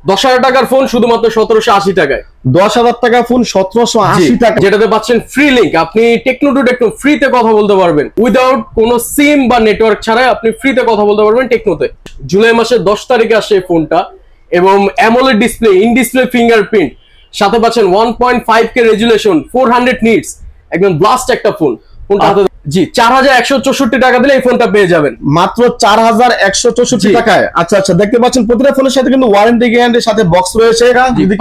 10,000 টাকার ফোন শুধুমাত্র 1780 টাকায়। 10,000 টাকা ফোন 1780 টাকা, যেটাতে পাচ্ছেন ফ্রি লিংক। আপনি টেকনো টু টেকনো ফ্রিতে কথা বলতে পারবেন, উইদাউট কোনো সিম বা নেটওয়ার্ক ছাড়াই আপনি ফ্রিতে কথা বলতে পারবেন টেকনোতে। জুলাই মাসের 10 তারিখে আসে এই ফোনটা এবং AMOLED display, in display fingerprint, সাথে পাচ্ছেন 1.5K রেজুলেশন, 400 নিটস, একদম ব্লাস্ট একটা ফোন। ফোনটা হাতে জি 4164 টাকা দিলে এই ফোনটা পেয়ে যাবেন মাত্র 4164 টাকায়। আচ্ছা আচ্ছা, দেখতে পাচ্ছেন প্রতিটা ফোনের সাথে কিন্তু ওয়ারেন্টি গ্যারান্টির সাথে বক্স রয়েছে।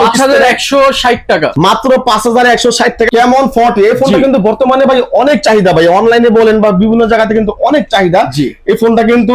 5160 টাকা, মাত্র 5160 টাকা। কেমন 40 এই ফোনটা কিন্তু বর্তমানে ভাই অনেক চাহিদা, ভাই অনলাইনে বলেন বা বিভিন্ন জায়গাতে কিন্তু অনেক চাহিদা। এই ফোনটা কিন্তু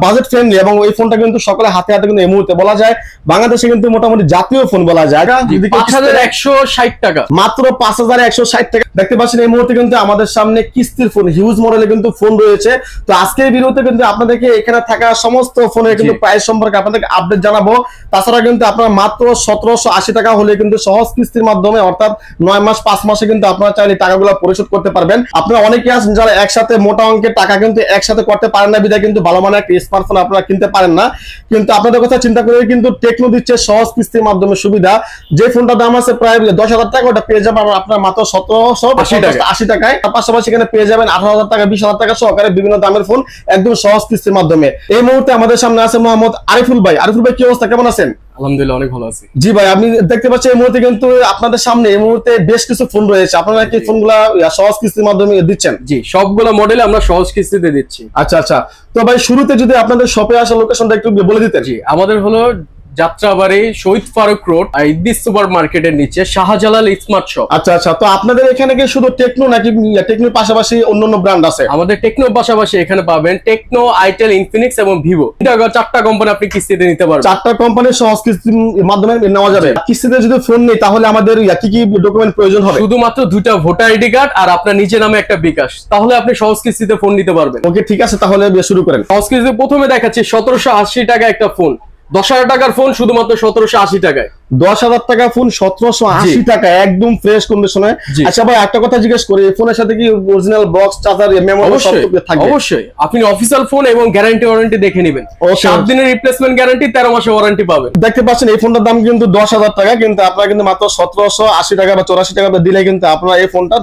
বাজেট ফ্রেন্ডলি এবং এই ফোনটা কিন্তু সকলে হাতে হাতে কিন্তু এই মুহূর্তে বলা যায় বাংলাদেশে কিন্তু মোটামুটি জাতীয় ফোন বলা যায়। 5160 টাকা, মাত্র 5160 টাকা। দেখতে পাচ্ছেন এই মুহূর্তে কিন্তু আমাদের সামনে কিস্তির ফোন, হিউজ মডেলের কিন্তু ফোন রয়েছে। তো আজকের ভিডিওতে কিন্তু আপনাদেরকে এখানে থাকা সমস্ত ফোনের কিন্তু প্রাইস সম্পর্কে আপনাদেরকে আপডেট জানাবো। তাছাড়া কিন্তু আপনারা মাত্র 1780 টাকা হলে কিন্তু সহজ কিস্তির মাধ্যমে অর্থাৎ 9 মাস 5 মাসে কিন্তু আপনারা চাইলে টাকাগুলো পরিশোধ করতে পারবেন। আপনারা অনেকে আছেন যারা একসাথে মোটা অঙ্কের টাকা কিন্তু একসাথে করতে পারেন না, বিধায় কিন্তু ভালো মানের একটা স্মার্টফোন আপনারা কিনতে পারেন না। কিন্তু আপনাদের কথা চিন্তা করে কিন্তু টেকনো দিচ্ছে সহজ কিস্তির মাধ্যমে সুবিধা। যে ফোনটার দাম আছে প্রায় 10,000 টাকা, ওটা পেয়ে যাবেন আপনারা মাত্র 1780 টাকায়। পাশাপাশি এখানে পেয়ে যাবেন 18,000 টাকা, 20,000 টাকা সহকারে বিভিন্ন দামের ফোন একদম সহজ কিস্তির মাধ্যমে। এই মুহূর্তে আমাদের সামনে আছে মোহাম্মদ আরিফুল ভাই। আরিফুল ভাই কি অবস্থা, কেমন আছেন? আলহামদুলিল্লাহ অনেক ভালো আছি। জি ভাই, আমি দেখতে পাচ্ছি এই মুহূর্তে কিন্তু আপনাদের সামনে এই মুহূর্তে বেশ কিছু ফোন রয়েছে। আপনারা কি ফোনগুলা সহজ কিস্তির মাধ্যমে দিচ্ছেন? জি, সবগুলো মডেল আমরা সহজ কিস্তিতে দিচ্ছি। আচ্ছা আচ্ছা, তো ভাই শুরুতে যদি আপনাদের শপে আসা লোকেশনটা একটু বলে দিতেন। জি, আমাদের হলো যাত্রাবাড়ি শহীদ ফারুক রোড, ইদ্দিস সুপার মার্কেটের নিচে শাহজালাল স্মার্ট শপ। আচ্ছা আচ্ছা, তো আপনাদের এখানে কি শুধু টেকনো নাকি টেকনোর পাশাপাশি অন্যান্য ব্র্যান্ড আছে? আমাদের টেকনোর পাশাপাশি এখানে পাবেন টেকনো, আইটেল, ইনফিনিক্স এবং ভিভো। 4টা কোম্পানি আপনি কিস্তিতে নিতে পারবেন। 4টা কোম্পানির সহজ কিস্তির মাধ্যমে নেওয়া যাবে। কিস্তিতে যদি ফোন নেই তাহলে আমাদের কি কি ডকুমেন্ট প্রয়োজন হবে? শুধুমাত্র 2টা ভোটার আইডি কার্ড আর আপনার নিজের নামে একটা বিকাশ, তাহলে আপনি সহজ কিস্তিতে ফোন নিতে পারবেন। ওকে ঠিক আছে, তাহলে শুরু করেন। সহজ কিস্তিতে প্রথমে দেখাচ্ছি 1780 টাকা একটা ফোন। 10,000 টাকার ফোন শুধুমাত্র 1780 টাকায়। 10,000 টাকা ফোন 1780 টাকা, একদম ফ্রেশ কন্ডিশনে। আচ্ছা ভাই, একটা কথা জিজ্ঞেস করি, এই ফোনের সাথে কি অরিজিনাল বক্স, চার্জার, মেমোরি সব থাকবে? অবশ্যই, আপনি অফিশিয়াল ফোন এবং গ্যারান্টি ওয়ারেন্টি দেখে নেবেন। 7 দিনের রিপ্লেসমেন্ট গ্যারান্টি, 13 মাসের ওয়ারেন্টি পাবেন। দেখতে পাচ্ছেন এই ফোনটার দাম কিন্তু 10,000 টাকা, কিন্তু আপনারা কিন্তু মাত্র 1780 টাকা বা 84 টাকা দিলে কিন্তু আপনারা এই ফোনটা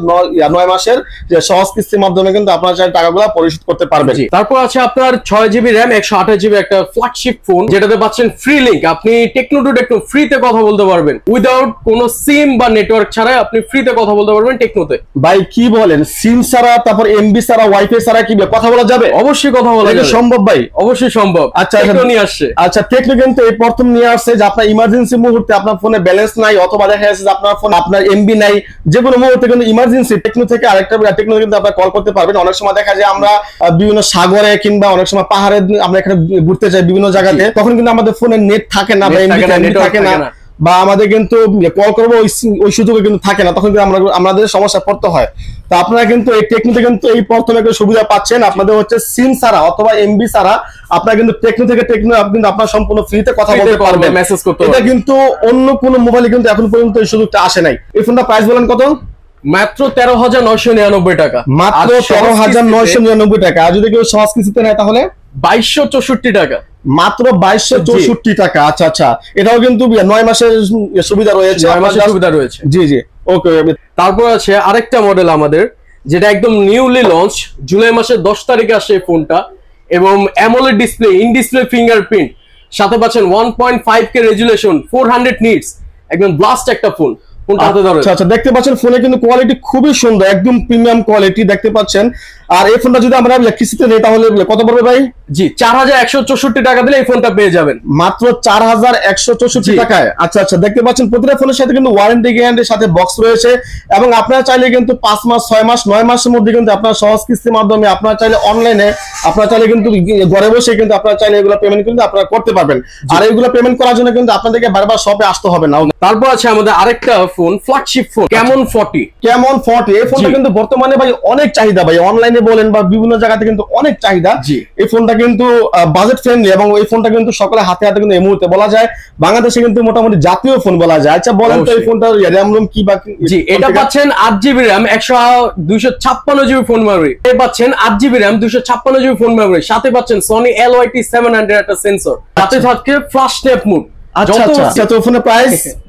9 মাসের যে সহজ কিস্তির মাধ্যমে কিন্তু আপনারা চাই টাকাগুলো পরিশোধ করতে পারবেন। তারপর আছে আপনার 6GB RAM 128GB একটা ফ্ল্যাগশিপ ফোন, যেটাতে পাচ্ছেন ফ্রি লিংক। আপনি টেকনো টু টেকনো ফ্রিতে কথা বলতে পারবেন, উইদাউট কোনো সিম বা নেটওয়ার্ক ছাড়াই আপনি ফ্রিতে কথা বলতে পারবেন টেকনোতে। ভাই কি বলেন, সিম ছাড়া, তারপর এমবি ছাড়া, ওয়াইফাই ছাড়া কি কথা বলা যাবে? অবশ্যই কথা বলা যাবে। সম্ভব ভাই? অবশ্যই সম্ভব। আচ্ছা, টেকনো নিয়ে আসছে। আচ্ছা, টেকনো কিন্তু এই প্রথম নিয়ে আসছে যে আপনার ইমার্জেন্সি মুহূর্তে আপনার ফোনে ব্যালেন্স নাই, অথবা দেখা যাচ্ছে যে আপনার ফোন আপনার এমবি নাই, যে কোনো মুহূর্তে কিন্তু ইমার্জেন্সি টেকনো থেকে আরেকটা টেকনো কিন্তু আপনারা কল করতে পারবেন। অনেক সময় দেখা যায় আমরা বিভিন্ন সাগরে কিংবা অনেক সময় পাহাড়ে আমরা এখানে ঘুরতে যাই বিভিন্ন জায়গাতে, তখন কিন্তু আমাদের ফোনে নেট থাকে না বা এমবি থাকে না, বা আমাদের কিন্তু কল করবো ওই সুযোগে কিন্তু থাকে না, তখন কিন্তু আমাদের সমস্যা পড়তে হয়। তো আপনারা কিন্তু এই টেকনোতে কিন্তু এই প্রথমে একটা সুবিধা পাচ্ছেন, আপনাদের হচ্ছে সিম ছাড়া অথবা এমবি ছাড়া আপনারা কিন্তু টেকনো থেকে টেকনো কিন্তু আপনারা সম্পূর্ণ ফ্রিতে কথা বলতে পারবেন, মেসেজ করতে পারবেন। এটা কিন্তু অন্য কোনো মোবাইলে কিন্তু এখন পর্যন্ত এই সুযোগটা আসে নাই। এই ফোনটা প্রাইস বলেন কত? মাত্র 13,999 টাকা। মাত্র 13,999 টাকা। আর যদি কেউ সহজ কিস্তিতে নেয় তাহলে 2264 টাকা। মাত্র 2264 টাকা। আচ্ছা আচ্ছা, এটাও কিন্তু 9 মাসের সুবিধা রয়েছে। 9 মাসের সুবিধা রয়েছে। জি জি, ওকে। তারপর আছে আরেকটা মডেল আমাদের, যেটা একদম নিউলি লঞ্চ, জুলাই মাসের 10 তারিখে আসে এই ফোনটা এবং AMOLED display, in display fingerprint, সাথে পাচ্ছেন 1.5K রেজুলেশন, 400 নিটস, একদম ব্লাস্ট একটা ফোন। আচ্ছা আচ্ছা, দেখতে পাচ্ছেন ফোনে কিন্তু কোয়ালিটি খুবই সুন্দর, একদম প্রিমিয়াম কোয়ালিটি দেখতে পাচ্ছেন। আর এই ফোনটা যদি আমরা কিস্তিতে নেই তাহলে কত পড়বে ভাই? জি 4164 টাকা দিলে এই ফোনটা পেয়ে যাবেন মাত্র 4164 টাকায়। আচ্ছা আচ্ছা, দেখতে পাচ্ছেন প্রতিটা ফোনের সাথে কিন্তু ওয়ারেন্টি গ্যারান্টির সাথে বক্স রয়েছে এবং আপনারা চাইলে কিন্তু 5 মাস, 6 মাস, 9 মাসের মধ্যে কিন্তু আপনারা সহজ কিস্তির মাধ্যমে আপনারা চাইলে অনলাইনে আপনারা চাইলে কিন্তু ঘরে বসে কিন্তু আপনারা চাইলে এগুলো পেমেন্ট কিন্তু আপনারা করতে পারবেন। আর এগুলো পেমেন্ট করার জন্য কিন্তু আপনাদেরকে বারবার শপে আসতে হবে না। তারপর আছে আমাদের আরেকটা phone, flagship phone, Camon 40। Camon 40 এই ফোনটা কিন্তু বর্তমানে ভাই অনেক চাহিদা, ভাই অনলাইনে বলেন বা বিভিন্ন জায়গাতে কিন্তু অনেক চাহিদা। এই ফোনটা কিন্তু বাজেট ফ্রেন্ডলি এবং এই ফোনটা কিন্তু সকলে হাতে হাতে কিন্তু এই মুহূর্তে বলা যায় বাংলাদেশে কিন্তু মোটামুটি জাতীয় ফোন বলা যায়। আচ্ছা বলেন তো এই ফোনটার র‍্যাম রোম কি? জি, এটা পাচ্ছেন 8GB RAM 256GB phone memory, এই পাচ্ছেন 8GB RAM 256GB phone memory, সাথে পাচ্ছেন সনি LYT 700 একটা সেন্সর, সাথে থাকে ফ্ল্যাশ স্ন্যাপ মোড, আচ্ছা আচ্ছা আচ্ছা, তো ফোনের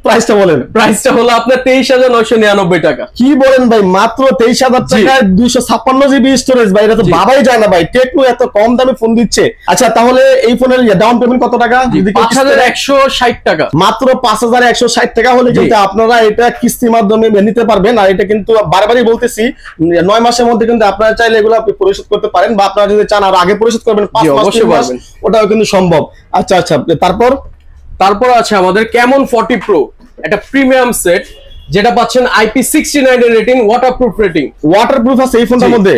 প্রাইসটা বলেন। প্রাইসটা হলো আপনার 23,999 টাকা। কি বলেন ভাই, মাত্র 23,000 টাকায় 256 জিবি স্টোরেজ ভাই, এটা তো ভাবাই যায় না ভাই, টেকনো এত কম দামে ফোন দিচ্ছে। আচ্ছা তাহলে এই ফোনের ডাউন পেমেন্ট কত টাকা? 5,160 টাকা। মাত্র 5,160 টাকা হলে কিন্তু আপনারা এটা কিস্তির মাধ্যমে নিতে পারবেন। আর এটা কিন্তু বারবারই বলতেছি 9 মাসের মধ্যে কিন্তু আপনারা চাইলে এগুলো পরিশোধ করতে পারেন, বা আপনারা যদি চান আর আগে পরিশোধ করবেন 5 মাস 3 মাস, ওটাও কিন্তু সম্ভব। আচ্ছা আচ্ছা, তারপর আছে আমাদের ক্যামন 40 প্রো, একটা প্রিমিয়াম সেট, যেটা পাচ্ছেন IP69 এর রেটিং, ওয়াটারপ্রুফ আছে এই ফোনটার মধ্যে।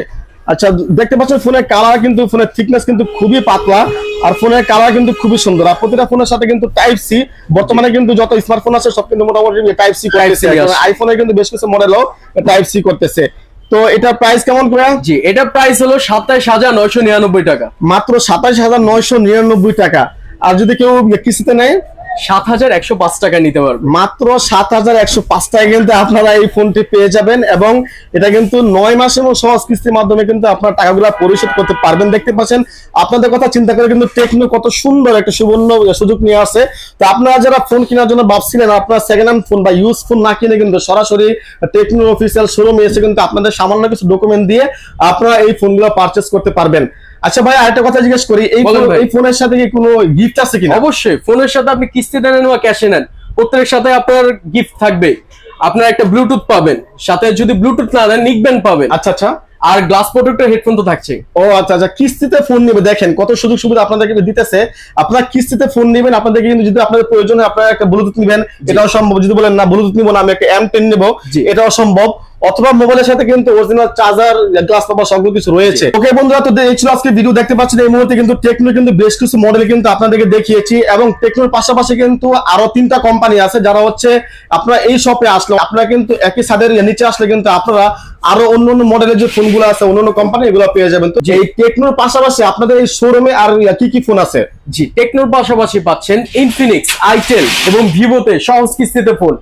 আচ্ছা দেখতে পাচ্ছেন ফোনের কালার কিন্তু, ফোনের থিকনেস কিন্তু খুবই পাতলা, আর ফোনের কালার কিন্তু খুবই সুন্দর। আর প্রতিটা ফোনের সাথে কিন্তু টাইপ সি, বর্তমানে কিন্তু যত স্মার্টফোন আছে সব কিন্তু মোটামুটি টাইপ সি করতেছে, আইফোনে কিন্তু বেশ কিছু মডেলও টাইপ সি করতেছে। তো এটা প্রাইস কেমন করে? জি, এটা প্রাইস হলো 27,999 টাকা। মাত্র 27,999 টাকা। আর যদি কেউ কিস্তিতে নেয় 7,105 টাকা নিতে পারবেন। মাত্র 7,105 টাকা কিন্তু আপনারা এই ফোনটি পেয়ে যাবেন, এবং এটা কিন্তু 9 মাস এবং সহজ কিস্তির মাধ্যমে কিন্তু আপনার টাকাগুলো পরিশোধ করতে পারবেন। দেখতে পাচ্ছেন আপনাদের কথা চিন্তা করে কিন্তু টেকনো কত সুন্দর একটা সুবর্ণ সুযোগ নিয়ে আসে। তো আপনারা যারা ফোন কেনার জন্য ভাবছিলেন, আপনারা সেকেন্ড হ্যান্ড ফোন বা ইউজ ফোন না কিনে কিন্তু সরাসরি টেকনো অফিসিয়াল শোরুমে এসে কিন্তু আপনাদের সামান্য কিছু ডকুমেন্ট দিয়ে আপনারা এই ফোনগুলো পারচেজ করতে পারবেন। আচ্ছা ভাই, আরেকটা কথা জিজ্ঞেস করি, এই ফোনের সাথে কি কোনো গিফট আছে কিনা? অবশ্যই, ফোনের সাথে আপনি কিস্তিতে নেন বা ক্যাশে নেন, প্রত্যেকের সাথে আপনার গিফট থাকবে। আপনার একটা ব্লুটুথ পাবেন, সাথে যদি ব্লুটুথ না দেন নিকব্যান্ড পাবেন। আচ্ছা আচ্ছা, আর গ্লাস প্রোটেক্টর হেডফোন তো থাকছে। ও আচ্ছা আচ্ছা, কিস্তিতে ফোন নেবে, দেখেন কত সুযোগ সুবিধা আপনাদেরকে দিতেছে। আপনারা কিস্তিতে ফোন নেবেন, আপনাদেরকে কিন্তু যদি আপনাদের প্রয়োজন হয় আপনারা একটা ব্লুটুথ নেবেন, এটাও সম্ভব। যদি বলেন না ব্লুটুথ নিবো না, আমি একটা M10 নেবো, এটাও সম্ভব। অথবা মোবাইলের সাথে কিন্তু অরিজিনাল চার্জার, গ্লাস কভার সবগুলো কিছু রয়েছে। ওকে বন্ধুরা, তো এই ছিল আজকে ভিডিও। দেখতে পাচ্ছেন এই মুহূর্তে কিন্তু টেকনো কিন্তু বেশ কিছু মডেল কিন্তু আপনাদেরকে দেখিয়েছি, এবং টেকনোর পাশাপাশি কিন্তু আরো 3টা কোম্পানি আছে যারা হচ্ছে আপনারা এই শপে আসলে, আপনারা কিন্তু একই ছাদের নিচে আসলে কিন্তু আপনারা আরো অন্যান্য মডেলের যে ফোনগুলো আছে অন্যান্য কোম্পানি, এগুলো পেয়ে যাবেন। তো এই টেকনোর পাশাপাশি আপনাদের এই শোরুমে আর কি কি ফোন আছে? জি, টেকনোর পাশাপাশি পাচ্ছেন ইনফিনিক্স, আইটেল এবং ভিভোতে সহজ কিস্তিতে ফোন।